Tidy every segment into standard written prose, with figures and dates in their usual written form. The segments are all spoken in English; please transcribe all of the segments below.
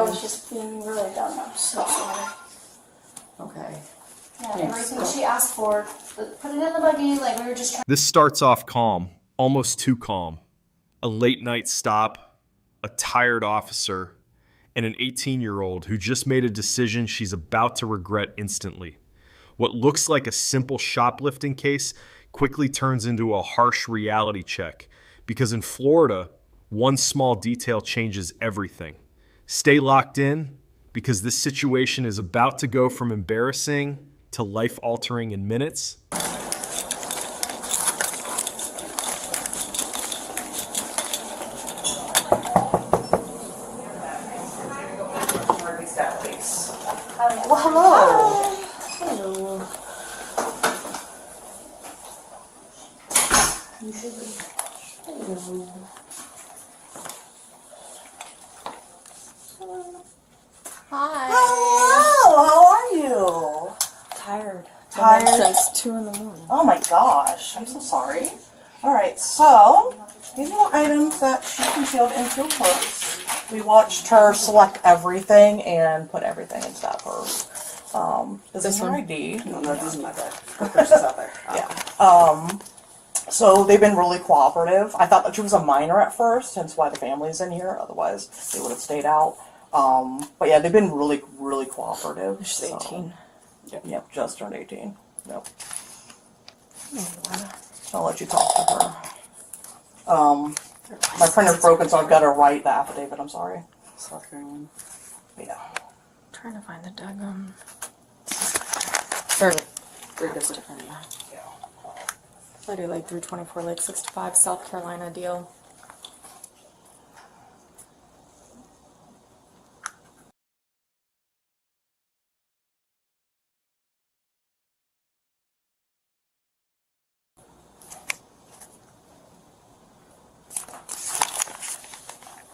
I was just being really dumb. I'm so sorry. Okay. Yeah, everything she asked for, put it in the buggy, like we were just trying. This starts off calm, almost too calm. A late night stop, a tired officer, and an 18-year-old who just made a decision she's about to regret instantly. What looks like a simple shoplifting case quickly turns into a harsh reality check, because in Florida, one small detail changes everything. Stay locked in, because this situation is about to go from embarrassing to life-altering in minutes. Well, hello. Hello. Hello. Hi. Hello, how are you? Tired. Tired? Since 2 in the morning. Oh my gosh, I'm so sorry. Alright, so these are the items that she concealed into her purse. We watched her select everything and put everything into that purse. This is her ID. No, this is my bag. Her purse is out there. Yeah. So they've been really cooperative. I thought that she was a minor at first, hence why the family's in here. Otherwise, they would have stayed out. But yeah, they've been really, really cooperative. She's 18. Yep, just turned 18. Yep. I'll let you talk to her. My printer's broken, so I've got to write the affidavit. I'm sorry. South Carolina. Yeah. Trying to find the daggum. Very different. Lady Lake 324 Lake 65 South Carolina deal.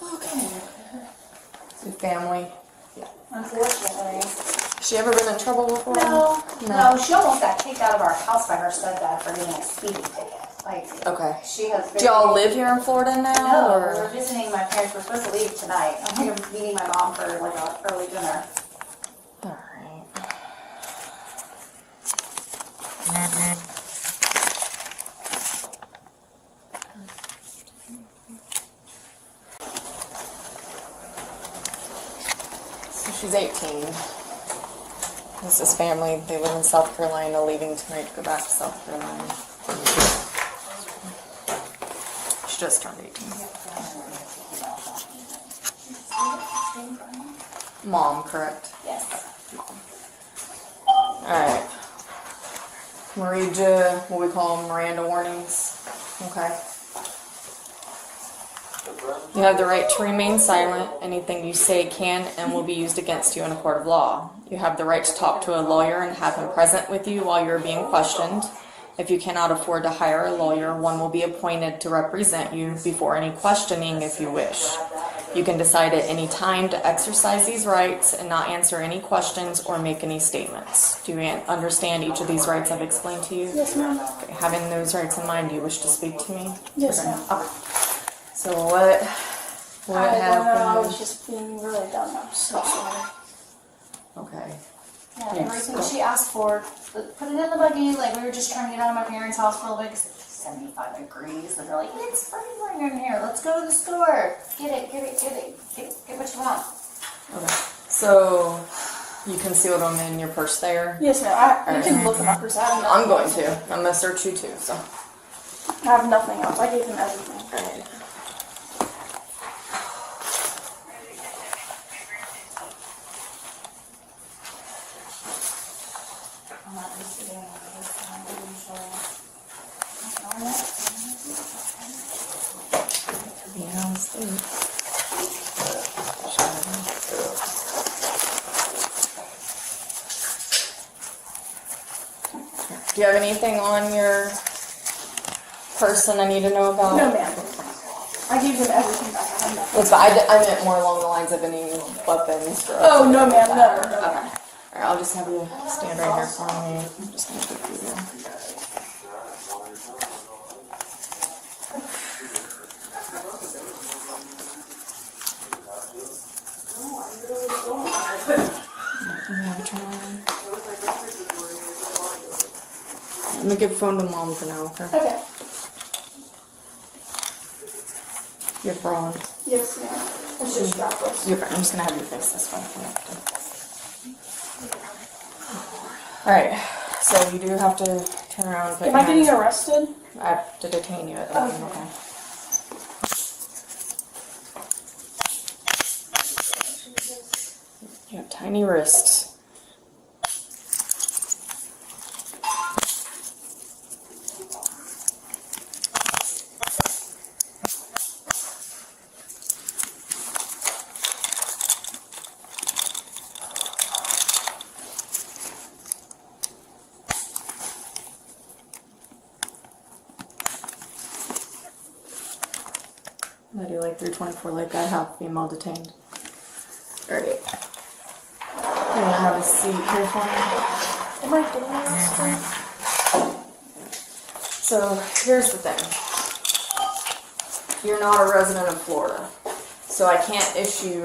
Okay. So family. Yeah. Unfortunately. Has she ever been in trouble before? No, she almost got kicked out of our house by her stepdad for getting a speeding ticket. Like, Okay. she has. Do y'all live here in Florida now? No, or? we're visiting my parents. We're supposed to leave tonight. I'm here meeting my mom for like an early dinner. Alright. So she's 18. This is family. They live in South Carolina, leaving tonight to go back to South Carolina. She just turned 18. Mom, correct? Yes. Alright. Maria, what we call Miranda Warnings. Okay. You have the right to remain silent. Anything you say can and will be used against you in a court of law. You have the right to talk to a lawyer and have him present with you while you're being questioned. If you cannot afford to hire a lawyer, one will be appointed to represent you before any questioning if you wish. You can decide at any time to exercise these rights and not answer any questions or make any statements. Do you understand each of these rights I've explained to you? Yes, ma'am. Okay. Having those rights in mind, do you wish to speak to me? Yes, ma'am. Okay. So what happened? I was just being really dumb. I'm so sorry. Okay. Yeah, everything she asked for, put it in the buggy, like we were just trying to get out of my parents' house for a little bit because it's 75 degrees, and they're like, it's freezing in here, let's go to the store, get what you want. Okay. So you concealed them in your purse there? Yes, ma'am. You can look in my purse. I'm going to. I'm going to search you too, so. I have nothing else. I gave them everything. Alright. Yeah, let's see. Do you have anything on your person I need to know about? No, ma'am. I gave them everything back. I have nothing. It's fine. I meant more along the lines of any weapons. Drugs, Oh, no, ma'am. No. Okay. Alright, I'll just have you stand right here for me. I'm just going to take you there. Let me give phone to mom for now, okay? Okay. You're fraud. Yes, ma'am. It's just strapless. You're fine. I'm just gonna have your face this way. Alright, so you do have to turn around and put Am your I getting hands- arrested? I have to detain you at that time, okay? You have tiny wrists. I do like 324, like I have female detained. Alright. You're gonna have a seat here for me. Am I getting arrested? So here's the thing. You're not a resident of Florida. So I can't issue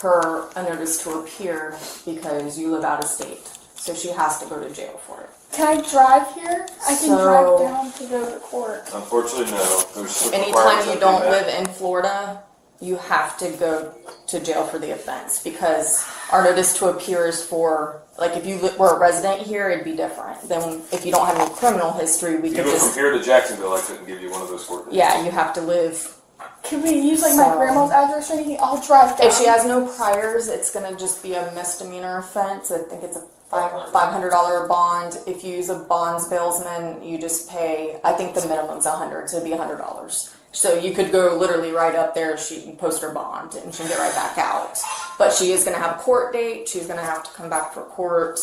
her a notice to appear because you live out of state. So she has to go to jail for it. Can I drive here? I can So- drive down to go to court. Unfortunately, no. There's some Anytime requirements you that don't do that. live in Florida, you have to go to jail for the offense because our notice to appear is for, like if you were a resident here, it'd be different. Then if you don't have any criminal history, we If could you go from just, here to Jacksonville, I couldn't give you one of those court dates. yeah, you have to live. Can we use like my So- grandma's address or anything? I'll drive down. If she has no priors, it's gonna just be a misdemeanor offense. I think it's a $500 bond. If you use a bonds bailsman, you just pay, I think the minimum's $100, so it'd be $100. So you could go literally right up there, she can post her bond and she can get right back out. But she is gonna have a court date, she's gonna have to come back for court,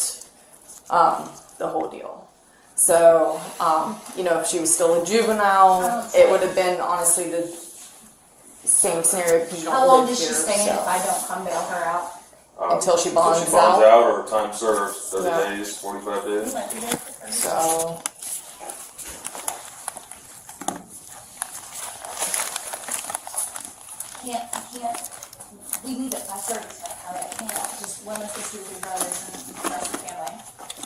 the whole deal. So, you know, if she was still a juvenile, it would have been honestly the same scenario because you How don't long live does she here. stay in so- if I don't come bail her out? Until she bonds out out. or time served, 30 Yeah. days, 45 days. So, Can't, we need it by service, I can't just limit this to your brothers and the rest of the family.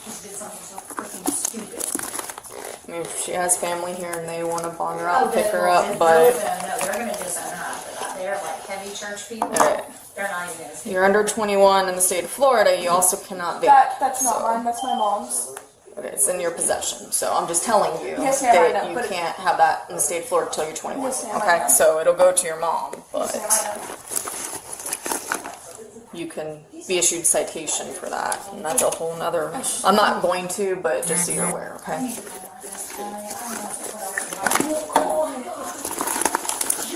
Just did something so freaking stupid. I mean, if she has family here and they want to bond her out, pick good, her well, up, then- but No, they're gonna disown her after that. They're like heavy church people. Alright. They're not even gonna see. you're under 21 in the state of Florida, you also cannot be. That's not So- mine. That's my mom's. Okay, it's in your possession, so I'm just telling you Yes, ma'am, I that know, you but- can't have that in the state of Florida until you're 21. Yes, ma'am, I Okay, know. so it'll go to your mom, but Yes, ma'am, I know. you can be issued citation for that, and that's a whole nother. I'm not going to, but just so you're aware, okay? You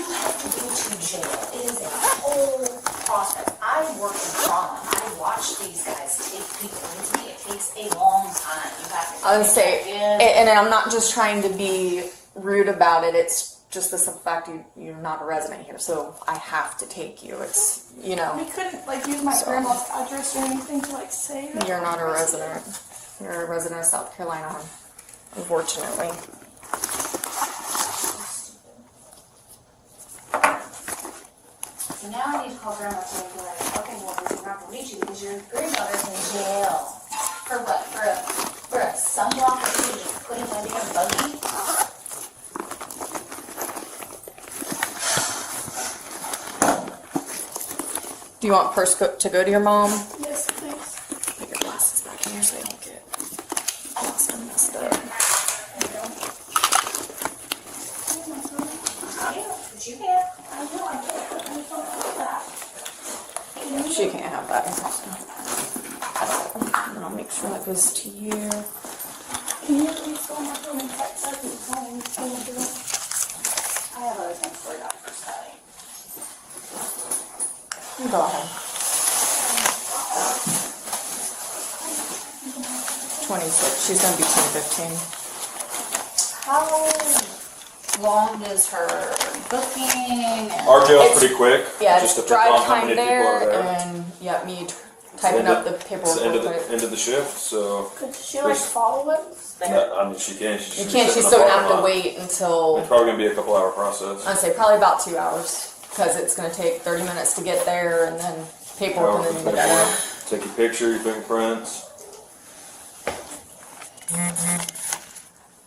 have to go to jail. It is a whole process. I work in trauma. I watch these guys take people into me. It takes a long time. You have to. I would say, in. and I'm not just trying to be rude about it. It's just the simple fact you're not a resident here, so I have to take you. It's, you We know, couldn't like use my So- grandma's address or anything to like say that. you're not a resident. You're a resident of South Carolina, unfortunately. So now I need to call grandma to be like, okay, well, we're not gonna meet you because your grandmother's in jail. For what? For a sunblock that you just put in my damn buggy? Do you want first to go to your mom? Yes, please. Put your glasses back in here so they don't get lost and messed up. But you can. I know I can. I just don't know that. She can't have that. And I'll make sure that goes to you. Can you please go on my phone and text her because it's calling me to do it? I have other things for Dr. Sally. Go ahead. 26. She's gonna be 10-15. How long does her booking and Our jail's It's- pretty quick. Yeah, just it's depends drive on how time many people are there, there. and yeah, me typing up the paperwork. It's the end of real quick. the end of the shift, so Could she like follow it? I mean she can. You can't. She's still gonna have to wait until It's probably gonna be a couple hour process. I'd say probably about 2 hours because it's gonna take 30 minutes to get there, and then paperwork, and then you get there. Take your picture, your fingerprints.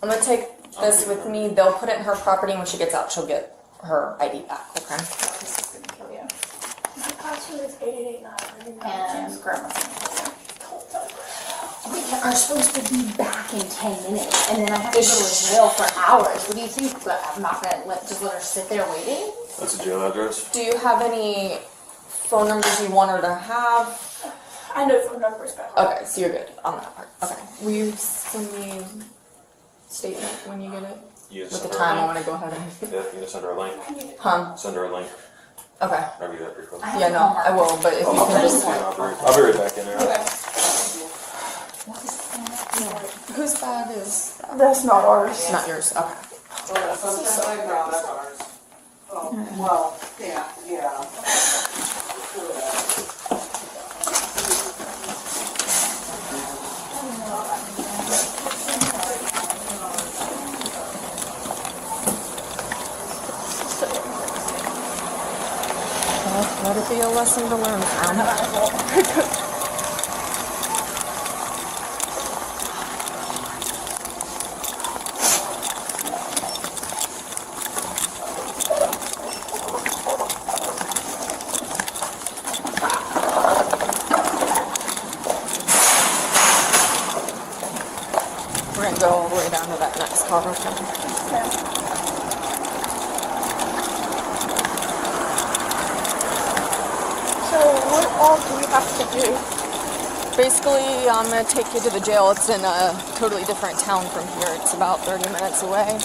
I'm gonna take this with me. They'll put it in her property. When she gets out, she'll get her ID back. Okay. This is gonna kill you. My password is 8889. And grandma's gonna kill you. We are supposed to be back in 10 minutes, and then I have to go to jail for hours. What do you think? I'm not gonna just let her sit there waiting? That's a jail address. Do you have any phone numbers you want her to have? I know phone numbers better. Okay, so you're good on that part. Okay. Will you send me a statement when you get it? You just With the send her a time I link. want to go ahead and... Yeah, you just send her a link. Huh? Send her a link. Okay. I'll be that pretty quick. Yeah, no, I will, but if you can just... I'll be right back in there. Okay. Whose bag is... That's not ours. Not yours. Okay. Well, yeah. Let it be a lesson to learn from. We're gonna go all the way down to that next car. So what all do we have to do? Basically, I'm gonna take you to the jail. It's in a totally different town from here. It's about 30 minutes away.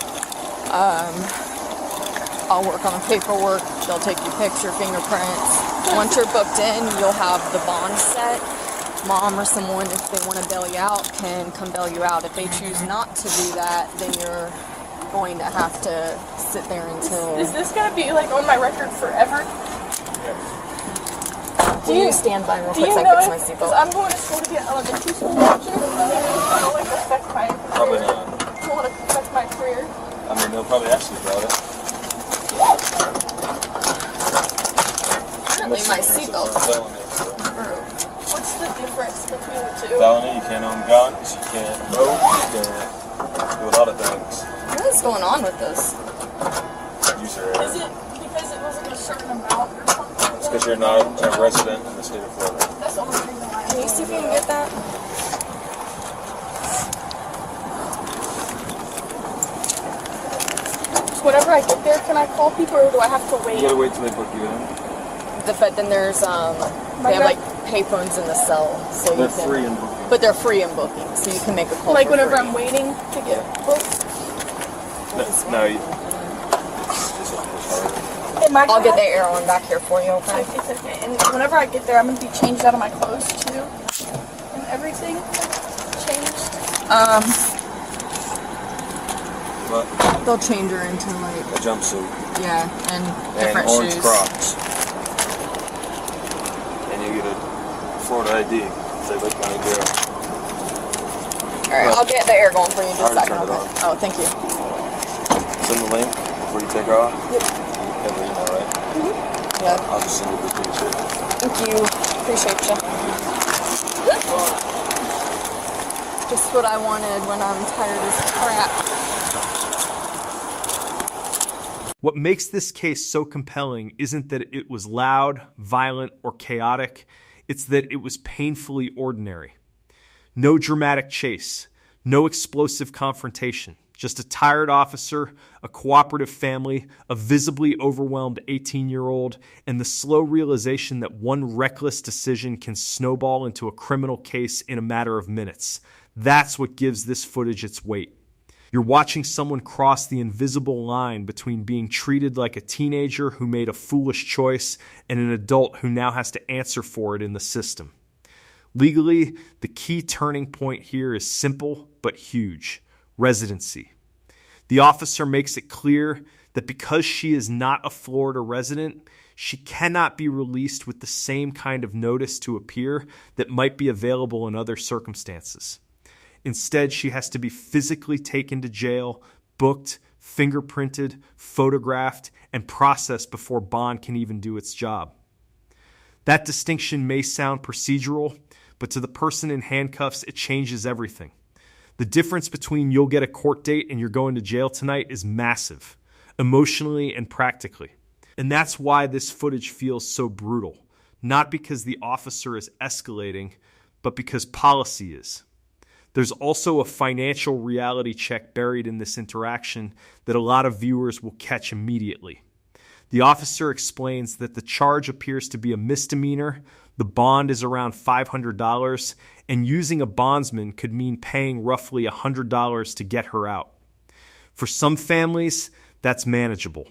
I'll work on the paperwork. They'll take your picture, fingerprints. Once you're booked in, you'll have the bond set. Mom or someone, if they want to bail you out, can come bail you out. If they choose not to do that, then you're going to have to sit there until... Is this gonna be like on my record forever? Will you stand by real Do quick you so I know fix my it? Because seatbelt? I'm going to school to get elementary school teacher. It'll like affect my Probably career. not. It will affect my career. I mean, they'll probably ask you about it. Apparently my seatbelt. What's the difference between the two? Felony, you can't own guns, you can't vote, you can't do a lot of things. What is going on with this? User Is error. it because it wasn't a certain amount or something? It's because you're not a resident in the state of Florida. That's the only reason why. Can you see if you can get that? Whenever I get there, can I call people or do I have to You wait? gotta wait till they book you in. But then there's they have like payphones in the cell, so They're you can. free in booking. But they're free in booking, so you can make a call. Like for whenever free. I'm waiting to get booked? No, you, Am I I'll gonna get the have- arrow one back here for you, okay? It's okay. And whenever I get there, I'm gonna be changed out of my clothes too, and everything changed. but They'll change her into like a jumpsuit and and different orange shoes. crocs. And you get a Florida ID. They look kind of jail. All right, I'll get the air going for you in just a I already second. turned it Okay. Oh, thank you. Send the link before you take her off. Yep. You have the email, right? Yeah. I'll just send it to you too. Thank you. Appreciate you. Just what I wanted when I'm tired as crap. What makes this case so compelling isn't that it was loud, violent, or chaotic. It's that it was painfully ordinary. No dramatic chase, no explosive confrontation, just a tired officer, a cooperative family, a visibly overwhelmed 18-year-old, and the slow realization that one reckless decision can snowball into a criminal case in a matter of minutes. That's what gives this footage its weight. You're watching someone cross the invisible line between being treated like a teenager who made a foolish choice and an adult who now has to answer for it in the system. Legally, the key turning point here is simple but huge: residency. The officer makes it clear that because she is not a Florida resident, she cannot be released with the same kind of notice to appear that might be available in other circumstances. Instead, she has to be physically taken to jail, booked, fingerprinted, photographed, and processed before bond can even do its job. That distinction may sound procedural, but to the person in handcuffs, it changes everything. The difference between you'll get a court date and you're going to jail tonight is massive, emotionally and practically. And that's why this footage feels so brutal. Not because the officer is escalating, but because policy is. There's also a financial reality check buried in this interaction that a lot of viewers will catch immediately. The officer explains that the charge appears to be a misdemeanor, the bond is around $500, and using a bondsman could mean paying roughly $100 to get her out. For some families, that's manageable.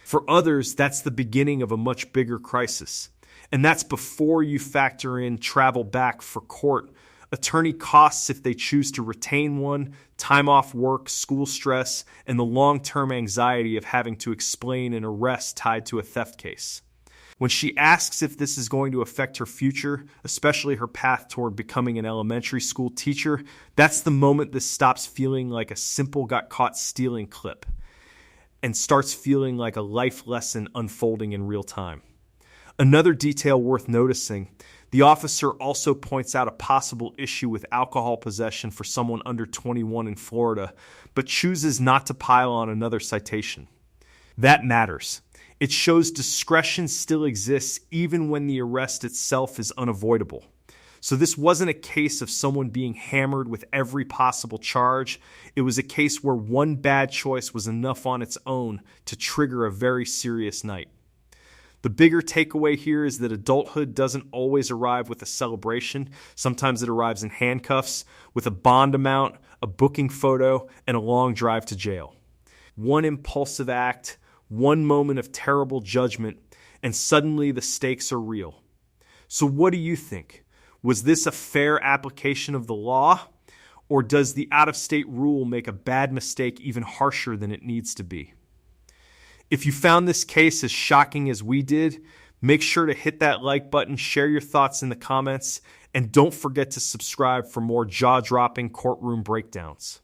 For others, that's the beginning of a much bigger crisis. And that's before you factor in travel back for court, attorney costs if they choose to retain one, time off work, school stress, and the long-term anxiety of having to explain an arrest tied to a theft case. When she asks if this is going to affect her future, especially her path toward becoming an elementary school teacher, that's the moment this stops feeling like a simple got caught stealing clip and starts feeling like a life lesson unfolding in real time. Another detail worth noticing, the officer also points out a possible issue with alcohol possession for someone under 21 in Florida, but chooses not to pile on another citation. That matters. It shows discretion still exists even when the arrest itself is unavoidable. So this wasn't a case of someone being hammered with every possible charge. It was a case where one bad choice was enough on its own to trigger a very serious night. The bigger takeaway here is that adulthood doesn't always arrive with a celebration. Sometimes it arrives in handcuffs, with a bond amount, a booking photo, and a long drive to jail. One impulsive act, one moment of terrible judgment, and suddenly the stakes are real. So what do you think? Was this a fair application of the law? Or does the out-of-state rule make a bad mistake even harsher than it needs to be? If you found this case as shocking as we did, make sure to hit that like button, share your thoughts in the comments, and don't forget to subscribe for more jaw-dropping courtroom breakdowns.